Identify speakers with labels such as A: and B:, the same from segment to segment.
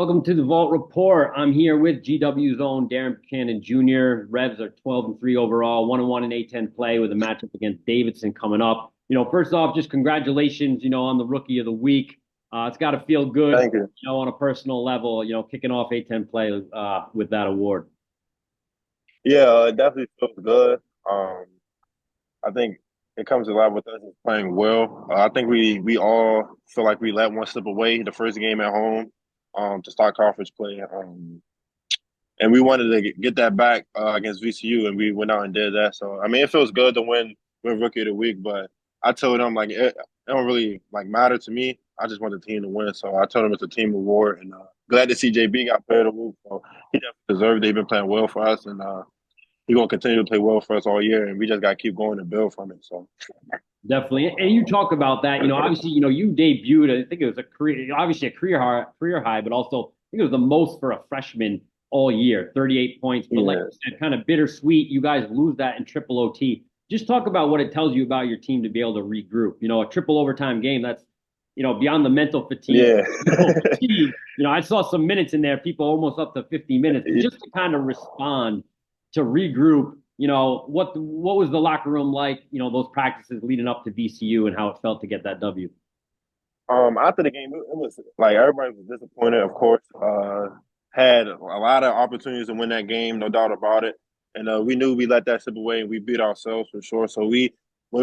A: Welcome to the Vault Report. I'm here with GW's own Darren Buchanan Jr. Revs are 12-3 overall, 1-1 in A10 play with a matchup against Davidson coming up. First off, just congratulations, on the Rookie of the Week. It's got to feel good,
B: Thank you.
A: on a personal level, kicking off A10 play with that award.
B: Yeah, it definitely feels good. I think it comes a lot with us playing well. I think we all feel like we let one slip away the first game at home to start conference play. And we wanted to get that back against VCU, and we went out and did that. So I mean, it feels good to win Rookie of the Week. But I told them it don't really matter to me. I just want the team to win. So I told them it's a team award, and glad to see JB got Player of the Week. So he definitely deserved it. He's been playing well for us, and he's gonna continue to play well for us all year. And we just gotta keep going and build from it. So
A: Definitely. And you talk about that, obviously, you debuted, I think it was obviously a career high, but also I think it was the most for a freshman all year, 38 points. But like
B: yeah,
A: you said, kind of bittersweet. You guys lose that in triple OT. Just talk about what it tells you about your team to be able to regroup. A triple overtime game, that's, beyond the mental fatigue,
B: yeah.
A: physical fatigue. I saw some minutes in there, people almost up to 50 minutes, but just to kind of respond, to regroup. What was the locker room like, those practices leading up to VCU and how it felt to get that W?
B: After the game, it was like everybody was disappointed. Of course, had a lot of opportunities to win that game, no doubt about it. And we knew we let that slip away, and we beat ourselves for sure. So when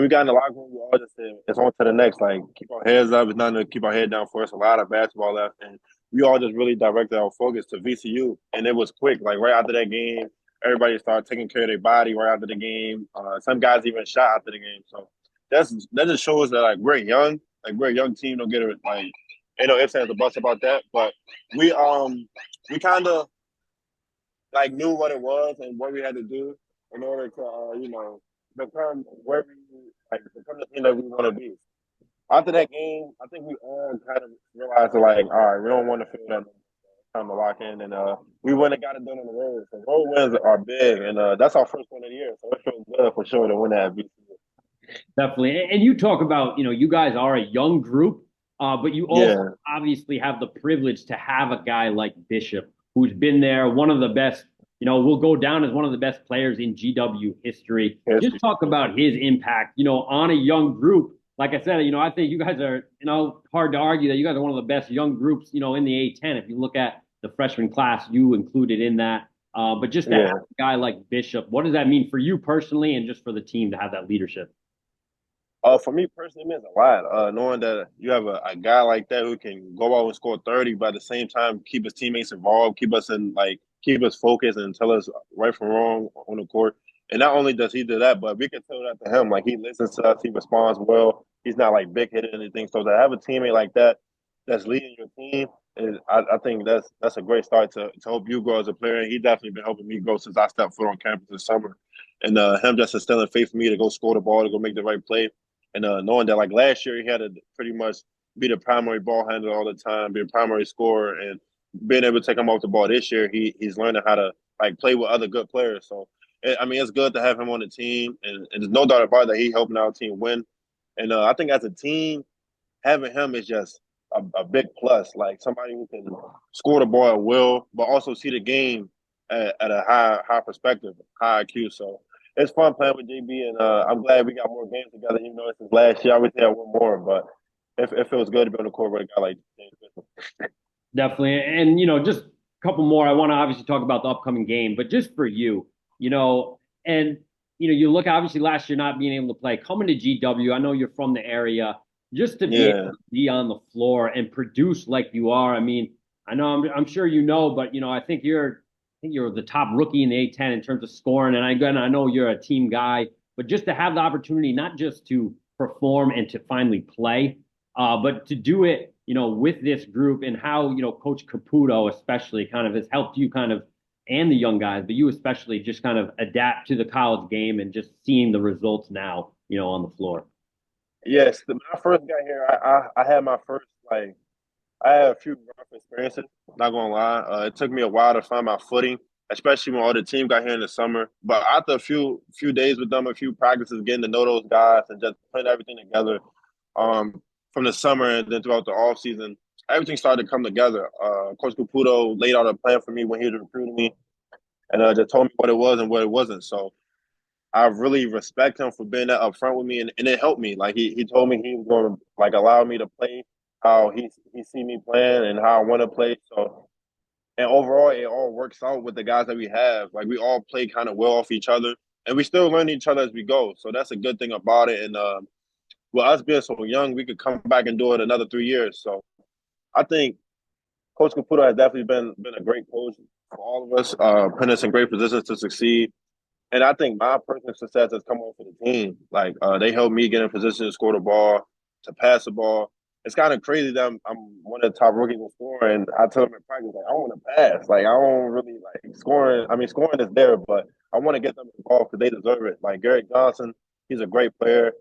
B: we got in the locker room, we all just said, "It's on to the next." Like, keep our heads up. It's nothing to keep our head down for us. A lot of basketball left, and we all just really directed our focus to VCU. And it was quick. Like right after that game, everybody started taking care of their body right after the game. Some guys even shot after the game. So that just shows that we're young. We're a young team. Don't get it ain't no ifs ands or buts about that. But we kind of knew what it was and what we had to do in order to become where we become the team that we want to be. After that game, I think we all kind of realized all right, we don't want to feel that time to lock in, and we went and got it done on the road. So road wins are big, and that's our first one of the year, so it feels good for sure to win that.
A: Definitely. And you talk about, you guys are a young group, but you also
B: Yeah,
A: obviously have the privilege to have a guy like Bishop, who's been there, one of the best, will go down as one of the best players in GW history.
B: yes,
A: Just talk about his impact, on a young group. Like I said, I think you guys are, hard to argue that you guys are one of the best young groups, in the A10. If you look at the freshman class, you included in that. But just to have
B: yeah.
A: a guy like Bishop, what does that mean for you personally and just for the team to have that leadership?
B: For me personally, it means a lot. Knowing that you have a guy like that who can go out and score 30, but at the same time keep his teammates involved, keep us focused, and tell us right from wrong on the court. And not only does he do that, but we can tell that to him. Like he listens to us, he responds well. He's not big headed or anything. So to have a teammate like that that's leading your team I think that's a great start to help you grow as a player. And he definitely been helping me grow since I stepped foot on campus this summer. And him just instilling faith in me to go score the ball, to go make the right play and knowing that last year he had to pretty much be the primary ball handler all the time, be a primary scorer, and being able to take him off the ball this year, he's learning how to play with other good players. So I mean, it's good to have him on the team, and there's no doubt about it that he helping our team win. And I think as a team, having him is just a big plus. Like somebody who can score the ball at will, but also see the game at a high perspective, high IQ. So it's fun playing with JB, and I'm glad we got more games together. Even though this is last year, I wish we had one more, but it feels good to be on the court with a guy like James Bishop.
A: Definitely. And, just a couple more. I want to obviously talk about the upcoming game, but just for you, and, you look obviously last year not being able to play, coming to GW, I know you're from the area, just to be able
B: Yeah,
A: to be on the floor and produce like you are. I mean, I know I'm sure but, I think you're the top rookie in the A10 in terms of scoring. And I know you're a team guy, but just to have the opportunity, not just to perform and to finally play, but to do it, with this group and how, Coach Caputo especially kind of has helped you kind of, and the young guys, but you especially just kind of adapt to the college game and just seeing the results now, on the floor.
B: yes. When I first got here, I had my first I had a few rough experiences. Not gonna lie, it took me a while to find my footing, especially when all the team got here in the summer. But after a few days with them, a few practices, getting to know those guys and just putting everything together, um, from the summer and then throughout the off season, everything started to come together. Coach Caputo laid out a plan for me when he was recruiting me, and just told me what it was and what it wasn't. So I really respect him for being that upfront with me, and it helped me. Like he told me he was going to like allow me to play how he see me playing and how I want to play. So and overall, it all works out with the guys that we have. Like we all play kind of well off each other, and we still learn each other as we go. So that's a good thing about it. And with us being so young, we could come back and do it another 3 years. So I think Coach Caputo has definitely been a great coach for all of us, putting us in great positions to succeed. And I think my personal success has come off of the team. Like they helped me get in position to score the ball, to pass the ball. It's kind of crazy that I'm one of the top rookies in scoring. And I tell them in practice, like I want to pass. Like I don't really like scoring. I mean, scoring is there, but I want to get them involved because they deserve it. Like Garrett Johnson, he's a great player.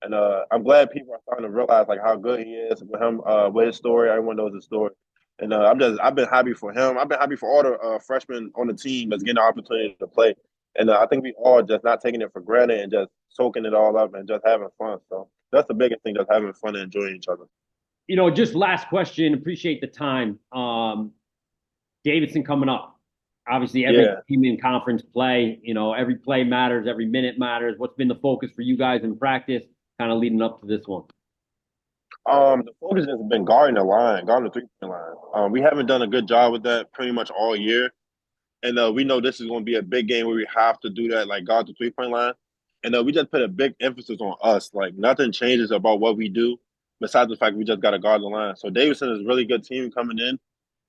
B: And I'm glad people are starting to realize like how good he is with him, with his story. Everyone knows his story. And I've been happy for him. I've been happy for all the freshmen on the team that's getting the opportunity to play. And I think we all just not taking it for granted and just soaking it all up and just having fun. So that's the biggest thing, just having fun and enjoying each other.
A: Just last question. Appreciate the time. Davidson coming up. Obviously, every
B: Yeah.
A: team in conference play, every play matters, every minute matters. What's been the focus for you guys in practice, kind of leading up to this one?
B: The focus has been guarding the line, guarding the three-point line. We haven't done a good job with that pretty much all year. And we know this is going to be a big game where we have to do that, like guard the three-point line. And we just put a big emphasis on us. Like nothing changes about what we do, besides the fact we just got to guard the line. So Davidson is a really good team coming in,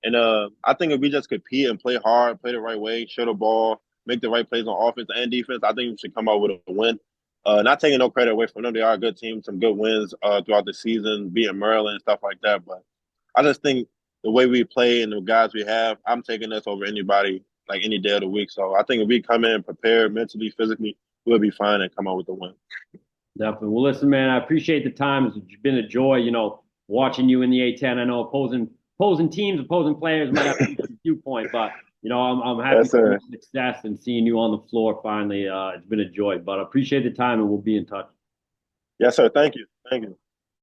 B: and I think if we just compete and play hard, play the right way, shoot the ball, make the right plays on offense and defense, I think we should come out with a win. Not taking no credit away from them, they are a good team, some good wins throughout the season, beating Maryland and stuff like that. But I just think the way we play and the guys we have, I'm taking this over anybody like any day of the week. So I think if we come in prepared mentally, physically, we'll be fine and come out with the win.
A: Definitely. Well, listen, man, I appreciate the time. It's been a joy, watching you in the A10. I know opposing teams, opposing players might have a different viewpoint, but I'm happy
B: Yes,
A: for your
B: sir.
A: success and seeing you on the floor finally. It's been a joy, but I appreciate the time and we'll be in touch.
B: Yes, sir. Thank you. Thank you.